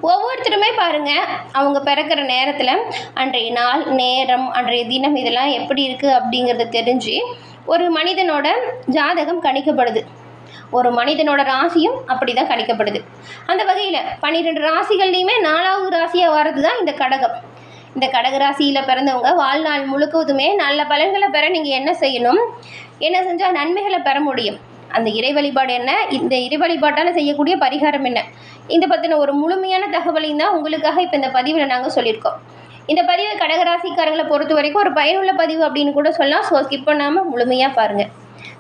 ஒவ்வொருத்தருமே பாருங்கள், அவங்க பிறக்கிற நேரத்தில் அன்றைய நாள், நேரம், அன்றைய தினம் இதெல்லாம் எப்படி இருக்குது அப்படிங்கிறத தெரிஞ்சு ஒரு மனிதனோட ஜாதகம் கணிக்கப்படுது. ஒரு மனிதனோட ராசியும் அப்படி தான் கணிக்கப்படுது. அந்த வகையில் 12 ராசிகள்லையுமே 4வது ராசியாக வர்றது தான் இந்த கடகம். இந்த கடக ராசியில் பிறந்தவங்க வாழ்நாள் முழுக்கவுமே நல்ல பலன்களை பெற நீங்கள் என்ன செய்யணும், என்ன செஞ்சால் நன்மைகளை பெற முடியும், அந்த இறை வழிபாடு என்ன, இந்த இறை வழிபாட்டால் செய்யக்கூடிய பரிகாரம் என்ன, இந்த பற்றின ஒரு முழுமையான தகவலையும் தான் உங்களுக்காக இப்போ இந்த பதிவில் நாங்கள் சொல்லியிருக்கோம். இந்த பதிவு கடகராசிக்காரங்களை பொறுத்த வரைக்கும் ஒரு பயனுள்ள பதிவு அப்படின்னு கூட சொல்லலாம். ஸோ ஸ்கிப் பண்ணாமல் முழுமையாக பாருங்கள்.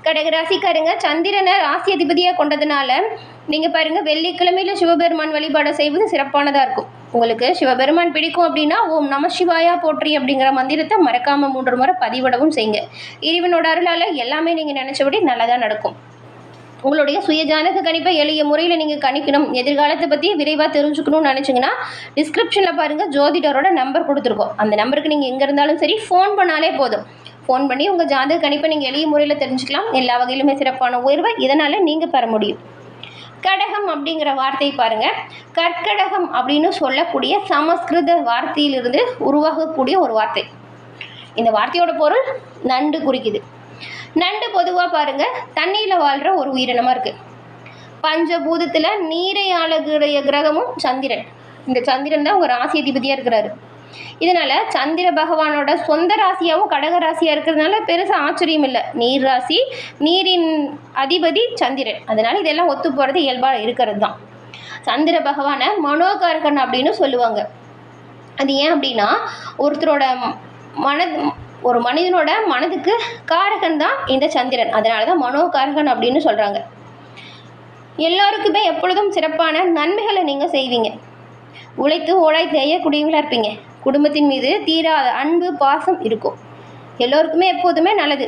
கடகராசிக்காரங்க சந்திரனை ராசி அதிபதியாக கொண்டதுனால நீங்கள் பாருங்கள், வெள்ளிக்கிழமையில் சிவபெருமான் வழிபாடு செய்வது சிறப்பானதாக இருக்கும். உங்களுக்கு சிவபெருமான் பிடிக்கும் அப்படின்னா ஓம் நம சிவாயா போற்றி அப்படிங்கிற மந்திரத்தை மறக்காமல் 3 முறை பதிவிடவும் செய்யுங்க. இறைவனோட அருளால் எல்லாமே நீங்கள் நினச்சபடி நல்லதாக நடக்கும். உங்களுடைய சுயஜாதக கணிப்பை எளிய முறையில் நீங்கள் கணிக்கணும், எதிர்காலத்தை பற்றி விரைவாக தெரிஞ்சுக்கணும்னு நினச்சிங்கன்னா டிஸ்கிரிப்ஷனில் பாருங்கள், ஜோதிடரோட நம்பர் கொடுத்துருக்கோம். அந்த நம்பருக்கு நீங்கள் எங்கே இருந்தாலும் சரி ஃபோன் பண்ணாலே போதும். ஃபோன் பண்ணி உங்கள் ஜாதக கணிப்பை நீங்கள் எளிய முறையில் தெரிஞ்சுக்கலாம். எல்லா வகையிலுமே சிறப்பான உயர்வை இதனால் நீங்கள் பெற முடியும். கடகம் அப்படிங்கிற வார்த்தையை பாருங்கள், கற்கடகம் அப்படின்னு சொல்லக்கூடிய சமஸ்கிருத வார்த்தையிலிருந்து உருவாகக்கூடிய ஒரு வார்த்தை. இந்த வார்த்தையோட பொருள் நண்டு குறிக்குது. நண்டு பொதுவாக பாருங்கள் தண்ணியில் வாழ்கிற ஒரு உயிரினமாக இருக்குது. பஞ்சபூதத்தில் நீரை ஆளக்கூடிய கிரகமும் சந்திரன். இந்த சந்திரன் தான் உங்கள் ராசி அதிபதியாக இருக்கிறாரு. இதனால் சந்திர பகவானோட சொந்த ராசியாகவும் கடக ராசியாக இருக்கிறதுனால பெருசாக ஆச்சரியம் இல்லை. நீர் ராசி, நீரின் அதிபதி சந்திரன், அதனால் இதெல்லாம் ஒத்து போகிறது இயல்பாக இருக்கிறது தான். சந்திர பகவானை மனோகாரகன் அப்படின்னு சொல்லுவாங்க. அது ஏன் அப்படின்னா ஒருத்தரோட ஒரு மனிதனோட மனதுக்கு காரகன் தான் இந்த சந்திரன், அதனால தான் மனோகாரகன் அப்படின்னு சொல்கிறாங்க. எல்லோருக்குமே எப்பொழுதும் சிறப்பான நன்மைகளை நீங்கள் செய்வீங்க. உழைத்து ஓடாய் தேயக்கூடியவங்களாக இருப்பீங்க. குடும்பத்தின் மீது தீராத அன்பு பாசம் இருக்கும். எல்லோருக்குமே எப்போதுமே நல்லது.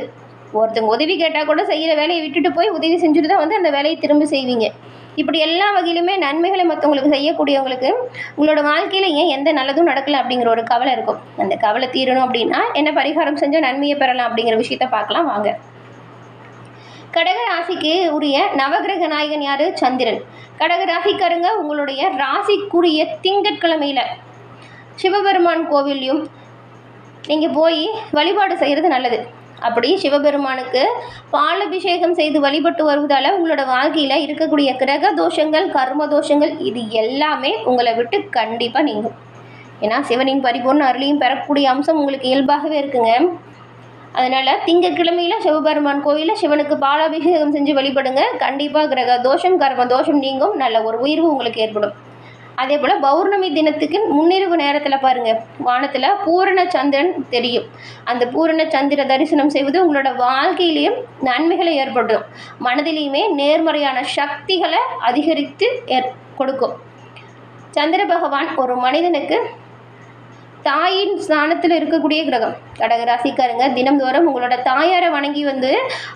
ஒருத்தவங்க உதவி கேட்டால் கூட செய்கிற வேலையை விட்டுட்டு போய் உதவி செஞ்சுட்டு தான் அந்த வேலையை திரும்ப செய்வீங்க. இப்படி எல்லா வகையிலுமே நன்மைகளை மற்றவங்களுக்கு செய்யக்கூடியவங்களுக்கு உங்களோட வாழ்க்கையில் ஏன் எந்த நல்லதும் நடக்கலை அப்படிங்கிற ஒரு கவலை இருக்கும். அந்த கவலை தீரணும் அப்படின்னா என்ன பரிகாரம் செஞ்சால் நன்மையை பெறலாம் அப்படிங்கிற விஷயத்த பார்க்கலாம் வாங்க. கடக ராசிக்கு உரிய நவகிரக நாயகன் யார்? சந்திரன். கடக ராசிக்காரங்க உங்களுடைய ராசிக்குரிய திங்கட்கிழமையில் சிவபெருமான் கோவிலையும் நீங்கள் போய் வழிபாடு செய்கிறது நல்லது. அப்படி சிவபெருமானுக்கு பாலபிஷேகம் செய்து வழிபட்டு வருவதால் உங்களோட வாழ்க்கையில் இருக்கக்கூடிய கிரக தோஷங்கள், கர்ம தோஷங்கள் இது எல்லாமே உங்களை விட்டு கண்டிப்பாக நீங்கும். ஏன்னா சிவனின் பரிபூர்ண அருளையும் பெறக்கூடிய அம்சம் உங்களுக்கு இயல்பாகவே இருக்குங்க. அதனால் திங்கட்கிழமையில் சிவபெருமான் கோவிலில் சிவனுக்கு பாலாபிஷேகம் செஞ்சு வழிபடுங்க. கண்டிப்பாக கிரக தோஷம், கர்ம தோஷம் நீங்கும். நல்ல ஒரு உயர்வு உங்களுக்கு ஏற்படும். அதே போல் பௌர்ணமி தினத்துக்கு முன்னிரவு நேரத்தில் பாருங்கள், வானத்தில் பூரண சந்திரன் தெரியும். அந்த பூரண சந்திர தரிசனம் செய்வது உங்களோட வாழ்க்கையிலையும் நன்மைகளை ஏற்படும். மனதிலையுமே நேர்மறையான சக்திகளை அதிகரித்து கொடுக்கும். சந்திர பகவான் ஒரு மனிதனுக்கு தாயின் ஸ்தானத்தில் இருக்கக்கூடிய கிரகம். கடகராசிக்காரங்க தினம்தோறும் உங்களோட தாயாரை வணங்கி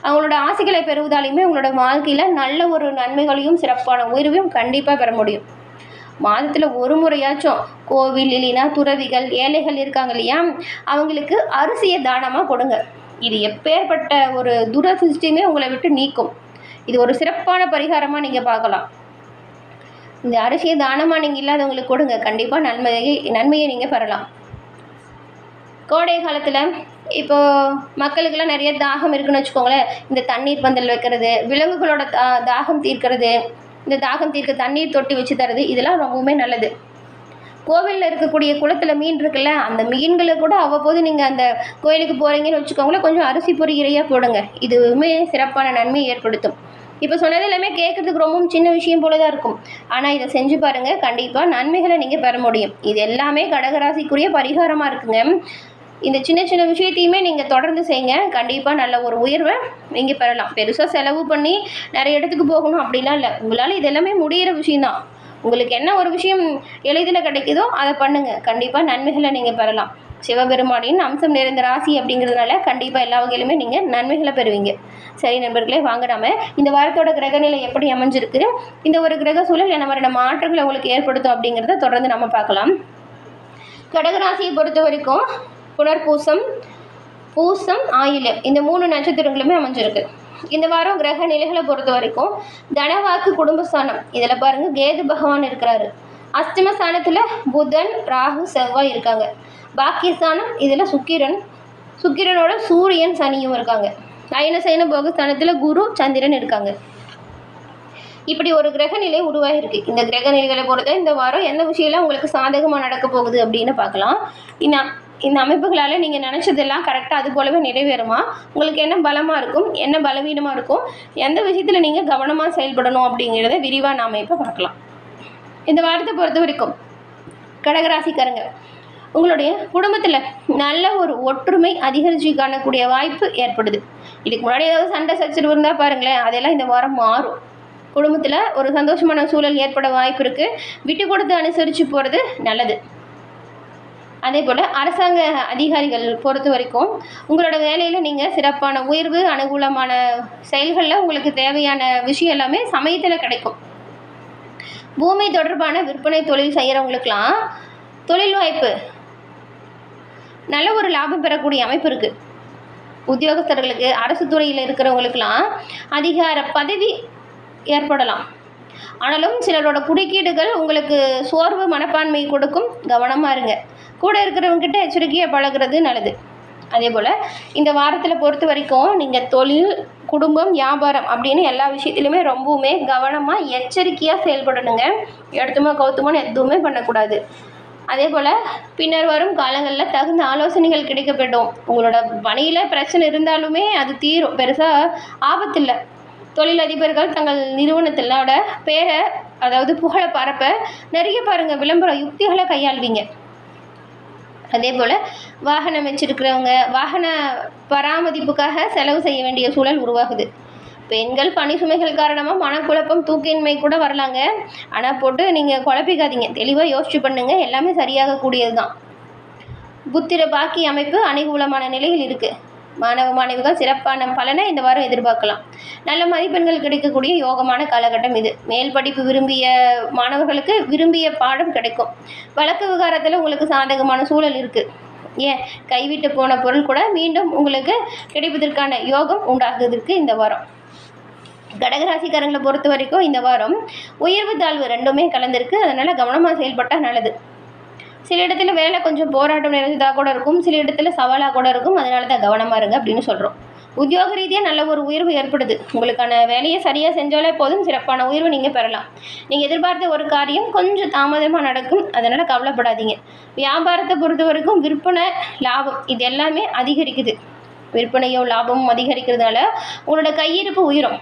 அவங்களோட ஆசைகளை பெறுவதாலையுமே உங்களோட வாழ்க்கையில் நல்ல ஒரு நன்மைகளையும் சிறப்பான உயர்வையும் கண்டிப்பாக பெற முடியும். மாதத்தில் ஒரு முறையாச்சும் கோவில் இல்லைன்னா துறவிகள், ஏழைகள் இருக்காங்க இல்லையா, அவங்களுக்கு அரிசியை தானமாக கொடுங்க. இது எப்பேற்பட்ட ஒரு துரதிருஷ்டியுமே உங்களை விட்டு நீக்கும். இது ஒரு சிறப்பான பரிகாரமாக நீங்கள் பார்க்கலாம். இந்த அரிசியை தானமாக நீங்கள் இல்லாதவங்களுக்கு கொடுங்க. கண்டிப்பாக நன்மையை நீங்கள் பெறலாம். கோடை காலத்தில் இப்போது மக்களுக்கெல்லாம் நிறைய தாகம் இருக்குன்னு வச்சுக்கோங்களேன். இந்த தண்ணீர் பந்தல் வைக்கிறது, விலங்குகளோட தாகம் தீர்க்கிறது, இந்த தாகம் தீர்க்க தண்ணீர் தொட்டி வச்சு தரது, இதெல்லாம் ரொம்பவுமே நல்லது. கோவிலில் இருக்கக்கூடிய குளத்தில் மீன் இருக்குல்ல, அந்த மீன்களை கூட அவ்வப்போது நீங்கள் அந்த கோயிலுக்கு போகிறீங்கன்னு வச்சுக்கோங்களேன், கொஞ்சம் அரிசி பொறி இறையாக போடுங்க. இதுவுமே சிறப்பான நன்மையை ஏற்படுத்தும். இப்போ சொன்னது எல்லாமே கேட்குறதுக்கு ரொம்பவும் சின்ன விஷயம் போல தான் இருக்கும். ஆனால் இதை செஞ்சு பாருங்கள், கண்டிப்பாக நன்மைகளை நீங்கள் பெற முடியும். இது எல்லாமே கடகராசிக்குரிய பரிகாரமாக இருக்குங்க. இந்த சின்ன சின்ன விஷயத்தையுமே நீங்கள் தொடர்ந்து செய்யுங்க. கண்டிப்பாக நல்ல ஒரு உயர்வை நீங்கள் பெறலாம். பெருசாக செலவு பண்ணி நிறைய இடத்துக்கு போகணும் அப்படிலாம் இல்லை. உங்களால் இது எல்லாமே முடிகிற விஷயந்தான். உங்களுக்கு என்ன ஒரு விஷயம் எளிதில் கிடைக்குதோ அதை பண்ணுங்கள். கண்டிப்பாக நன்மைகளை நீங்கள் பெறலாம். சிவபெருமானின் அம்சம் நிறைந்த ராசி அப்படிங்கிறதுனால கண்டிப்பாக எல்லா வகையிலுமே நீங்கள் நன்மைகளை பெறுவீங்க. சரி நண்பர்களே, வாங்க நாம இந்த வாரத்தோட கிரகநிலை எப்படி அமைஞ்சிருக்கு, இந்த ஒரு கிரக சூழல் என்ன மாதிரியான மாற்றங்களை உங்களுக்கு ஏற்படுத்தும் அப்படிங்கிறத தொடர்ந்து நம்ம பார்க்கலாம். கடகராசியை பொறுத்த வரைக்கும் புனர்பூசம், பூசம், ஆயில்யம் இந்த 3 நட்சத்திரங்களுமே அமைஞ்சிருக்கு. இந்த வாரம் கிரக நிலைகளை பொறுத்த வரைக்கும் தனவாக்கு குடும்பஸ்தானம் இதில் பாருங்கள் கேது பகவான் இருக்கிறாரு. அஷ்டமஸ்தானத்தில் புதன், ராகு, செவ்வாய் இருக்காங்க. பாக்கியஸ்தானம் இதில் சுக்கிரனோட சூரியன், சனியும் இருக்காங்க. அயனசயன போகஸ்தானத்தில் குரு, சந்திரன் இருக்காங்க. இப்படி ஒரு கிரக நிலை உருவாகிருக்கு. இந்த கிரக நிலைகளை பொறுத்த இந்த வாரம் எந்த விஷயம்லாம் உங்களுக்கு சாதகமாக நடக்க போகுது அப்படின்னு பார்க்கலாம். இந்த அமைப்புகளால் நீங்கள் நினச்சதெல்லாம் கரெக்டாக அது போலவே நிறைவேறுமா, உங்களுக்கு என்ன பலமாக இருக்கும், என்ன பலவீனமாக இருக்கும், எந்த விஷயத்தில் நீங்கள் கவனமாக செயல்படணும் அப்படிங்கிறத விரிவாக நாம் இப்போ பார்க்கலாம். இந்த வாரத்தை பொறுத்த வரைக்கும் கடகராசிக்காரங்க, உங்களுடைய குடும்பத்தில் நல்ல ஒரு ஒற்றுமை அதிகரித்து காணக்கூடிய வாய்ப்பு ஏற்படுது. இதுக்கு முன்னாடி ஏதாவது சண்டை சச்சரவு இருந்தால் பாருங்களேன், அதெல்லாம் இந்த வாரம் மாறும். குடும்பத்தில் ஒரு சந்தோஷமான சூழல் ஏற்பட வாய்ப்பு இருக்குது. விட்டு கொடுத்து அனுசரித்து போகிறது நல்லது. அதே போல் அரசாங்க அதிகாரிகள் பொறுத்த வரைக்கும் உங்களோட வேலையில் நீங்கள் சிறப்பான உயர்வு, அனுகூலமான செயல்களில் உங்களுக்கு தேவையான விஷயம் எல்லாமே சமயத்தில் கிடைக்கும். பூமி தொடர்பான விற்பனை தொழில் செய்கிறவங்களுக்கெல்லாம் தொழில் வாய்ப்பு நல்ல ஒரு லாபம் பெறக்கூடிய அமைப்பு இருக்குது. உத்தியோகஸ்தர்களுக்கு, அரசு துறையில் இருக்கிறவங்களுக்கெல்லாம் அதிகார பதவி ஏற்படலாம். ஆனாலும் சிலரோட குறுக்கீடுகள் உங்களுக்கு சோர்வு மனப்பான்மை கொடுக்கும். கவனமாக இருங்க. கூட இருக்கிறவங்ககிட்ட எச்சரிக்கையாக பழகிறது நல்லது. அதே போல் இந்த வாரத்தில் பொறுத்த வரைக்கும் நீங்கள் தொழில், குடும்பம், வியாபாரம் அப்படின்னு எல்லா விஷயத்துலையுமே ரொம்பவுமே கவனமாக எச்சரிக்கையாக செயல்படணுங்க. எடுத்துமா கவுத்துமான்னு எதுவுமே பண்ணக்கூடாது. அதே போல் பின்னர் வரும் காலங்களில் தகுந்த ஆலோசனைகள் கிடைக்கப்படும். உங்களோட பணியில் பிரச்சனை இருந்தாலுமே அது தீரும், பெருசாக ஆபத்தில்லை. தொழிலதிபர்கள் தங்கள் நிறுவனத்திலோட பேரை, அதாவது புகழை பரப்ப நிறைய பாருங்கள் விளம்பர யுக்திகளை கையாள்வீங்க. அதே போல் வாகனம் வச்சுருக்கிறவங்க வாகன பராமரிப்புக்காக செலவு செய்ய வேண்டிய சூழல் உருவாகுது. பெண்கள் பணி சுமைகள் காரணமாக மனக்குழப்பம், தூக்கின்மை கூட வரலாங்க. ஆனால் போட்டு நீங்கள் குழப்பிக்காதீங்க, தெளிவாக யோசிச்சு பண்ணுங்கள், எல்லாமே சரியாகக்கூடியது தான். புத்திர பாக்கி அமைப்பு அனுகூலமான நிலையில் இருக்குது. மாணவ மாணவிகள் சிறப்பான பலனை இந்த வாரம் எதிர்பார்க்கலாம். நல்ல மதிப்பெண்கள் கிடைக்கக்கூடிய யோகமான காலகட்டம் இது. மேல் படிப்பு விரும்பிய மாணவர்களுக்கு விரும்பிய பாடம் கிடைக்கும். வழக்கு விவகாரத்தில் உங்களுக்கு சாதகமான சூழல் இருக்குது. ஏன் கைவிட்டு போன பொருள் கூட மீண்டும் உங்களுக்கு கிடைப்பதற்கான யோகம் உண்டாகுவதற்கு இந்த வாரம். கடகராசிக்காரங்களை பொறுத்த வரைக்கும் இந்த வாரம் உயர்வு தாழ்வு ரெண்டுமே கலந்துருக்கு. அதனால் கவனமாக செயல்பட்டால் நல்லது. சில இடத்துல வேலை கொஞ்சம் போராட்டம் நிறைந்ததாக கூட இருக்கும், சில இடத்துல சவாலாக கூட இருக்கும். அதனால தான் கவனமாக இருங்க அப்படின்னு சொல்கிறோம். உத்தியோக ரீதியாக நல்ல ஒரு உயர்வு ஏற்படுது. உங்களுக்கான வேலையை சரியாக செஞ்சாலே போதும், சிறப்பான உயர்வு நீங்கள் பெறலாம். நீங்கள் எதிர்பார்த்த ஒரு காரியம் கொஞ்சம் தாமதமாக நடக்கும், அதனால் கவலைப்படாதீங்க. வியாபாரத்தை பொறுத்த வரைக்கும் விற்பனை, லாபம் இது எல்லாமே அதிகரிக்குது. விற்பனையும் லாபமும் அதிகரிக்கிறதுனால உங்களோட கையிருப்பு உயரும்.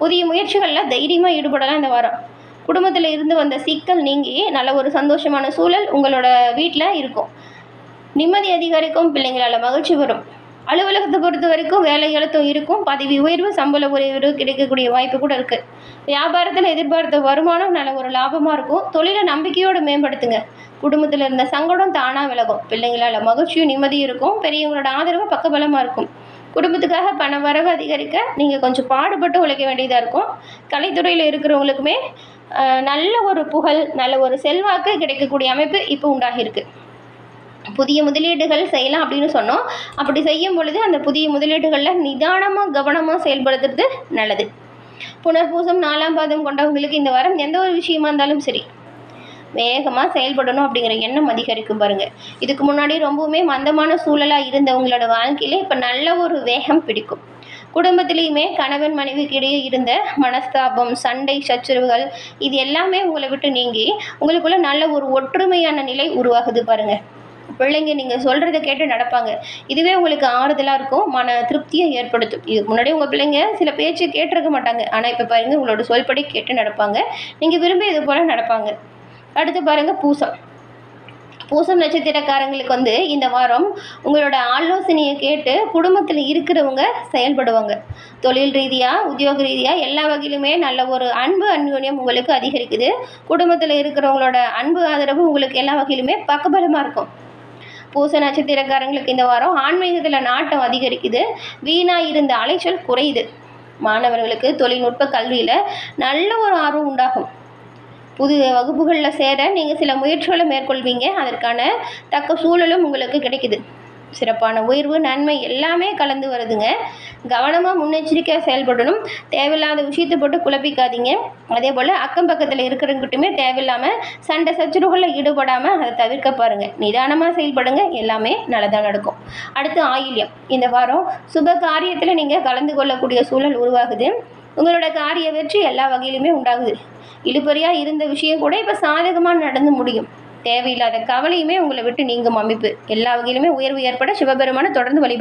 புதிய முயற்சிகளில் தைரியமாக ஈடுபடலாம் இந்த வாரம். குடும்பத்தில் இருந்து வந்த சிக்கல் நீங்கி நல்ல ஒரு சந்தோஷமான சூழல் உங்களோட வீட்டில் இருக்கும். நிம்மதி அதிகரிக்கும், பிள்ளைங்களால் மகிழ்ச்சி வரும். அலுவலகத்தை பொறுத்த வரைக்கும் வேலை எழுத்தும் இருக்கும். பதவி உயர்வு, சம்பள உயர்வு கிடைக்கக்கூடிய வாய்ப்பு கூட இருக்குது. வியாபாரத்தில் எதிர்பார்த்த வருமானம் நல்ல ஒரு லாபமாக இருக்கும். தொழிலை நம்பிக்கையோடு மேம்படுத்துங்க. குடும்பத்தில் இருந்த சங்கடம் தானாக விலகும். பிள்ளைங்களால் மகிழ்ச்சியும் நிம்மதியும் இருக்கும். பெரியவங்களோட ஆதரவு பக்கபலமாக இருக்கும். குடும்பத்துக்காக பண வரவு அதிகரிக்க நீங்கள் கொஞ்சம் பாடுபட்டு உழைக்க வேண்டியதாக இருக்கும். கலைத்துறையில் இருக்கிறவங்களுக்குமே நல்ல ஒரு புகழ், நல்ல ஒரு செல்வாக்கு கிடைக்கக்கூடிய அமைப்பு இப்போ உண்டாகியிருக்கு. புதிய முதலீடுகள் செய்யலாம் அப்படின்னு சொன்னோம். அப்படி செய்யும் பொழுது அந்த புதிய முதலீடுகளில் நிதானமாக கவனமாக செயல்படுத்துறது நல்லது. புனர்பூசம் 4ஆம் பாதம் கொண்டவங்களுக்கு இந்த வாரம் எந்த ஒரு விஷயமா இருந்தாலும் சரி வேகமாக செயல்படணும் அப்படிங்கிற எண்ணம் அதிகரிக்கும் பாருங்கள். இதுக்கு முன்னாடி ரொம்பவுமே மந்தமான சூழலாக இருந்தவங்களோட வாழ்க்கையில இப்போ நல்ல ஒரு வேகம் பிடிக்கும். குடும்பத்திலையுமே கணவன் மனைவிக்கு இடையே இருந்த மனஸ்தாபம், சண்டை, சச்சரவுகள் இது எல்லாமே உங்களை விட்டு நீங்கி உங்களுக்குள்ள நல்ல ஒரு ஒற்றுமையான நிலை உருவாகுது பாருங்கள். பிள்ளைங்க நீங்கள் சொல்கிறத கேட்டு நடப்பாங்க. இதுவே உங்களுக்கு ஆறுதலாக இருக்கும், மன திருப்தியை ஏற்படுத்தும். இதுக்கு முன்னாடி உங்கள் பிள்ளைங்க சில பேச்சு கேட்டிருக்க மாட்டாங்க, ஆனால் இப்போ பாருங்கள் உங்களோட சொல்படி கேட்டு நடப்பாங்க. நீங்கள் விரும்பி இது போல் நடப்பாங்க. அடுத்து பாருங்கள் பூசம் நட்சத்திரக்காரங்களுக்கு இந்த வாரம் உங்களோட ஆலோசனையை கேட்டு குடும்பத்தில் இருக்கிறவங்க செயல்படுவாங்க. தொழில் ரீதியாக, உத்தியோக ரீதியாக எல்லா வகையிலுமே நல்ல ஒரு அன்பு, அந்யோன்யம் உங்களுக்கு அதிகரிக்குது. குடும்பத்தில் இருக்கிறவங்களோட அன்பு, ஆதரவு உங்களுக்கு எல்லா வகையிலுமே பக்கபலமாக இருக்கும். பூச நட்சத்திரக்காரங்களுக்கு இந்த வாரம் ஆன்மீகத்தில் நாட்டம் அதிகரிக்குது. வீணாக இருந்த அலைச்சல் குறையுது. மாணவர்களுக்கு தொழில்நுட்ப கல்வியில் நல்ல ஒரு ஆர்வம் உண்டாகும். புது வகுப்புகளில் சேர நீங்கள் சில முயற்சிகளை மேற்கொள்வீங்க. அதற்கான தக்க சூழலும் உங்களுக்கு கிடைக்குது. சிறப்பான உயர்வு, நன்மை எல்லாமே கலந்து வருதுங்க. கவனமாக முன்னெச்சரிக்கையாக செயல்படணும். தேவையில்லாத விஷயத்தை போட்டு குழப்பிக்காதீங்க. அதே போல் அக்கம் பக்கத்தில் இருக்கிறவங்கிட்டுமே தேவையில்லாமல் சண்டை சச்சரவுகளில் ஈடுபடாமல் அதை தவிர்க்க பாருங்கள். நிதானமாக செயல்படுங்க, எல்லாமே நல்லதாக நடக்கும். அடுத்து ஆயில்யம். இந்த வாரம் சுப காரியத்தில் நீங்கள் கலந்து கொள்ளக்கூடிய சூழல் உருவாகுது. உங்களோட காரிய வெற்றி எல்லா வகையிலுமே உண்டாகுது. இழுபறியாக இருந்த விஷயம் கூட இப்போ சாதகமாக நடந்து முடியும். தேவையில்லாத கவலையுமே உங்களை விட்டு நீங்கும் அமைப்பு. எல்லா வகையிலுமே உயர்வு ஏற்பட சிவபெருமானை தொடர்ந்து வழி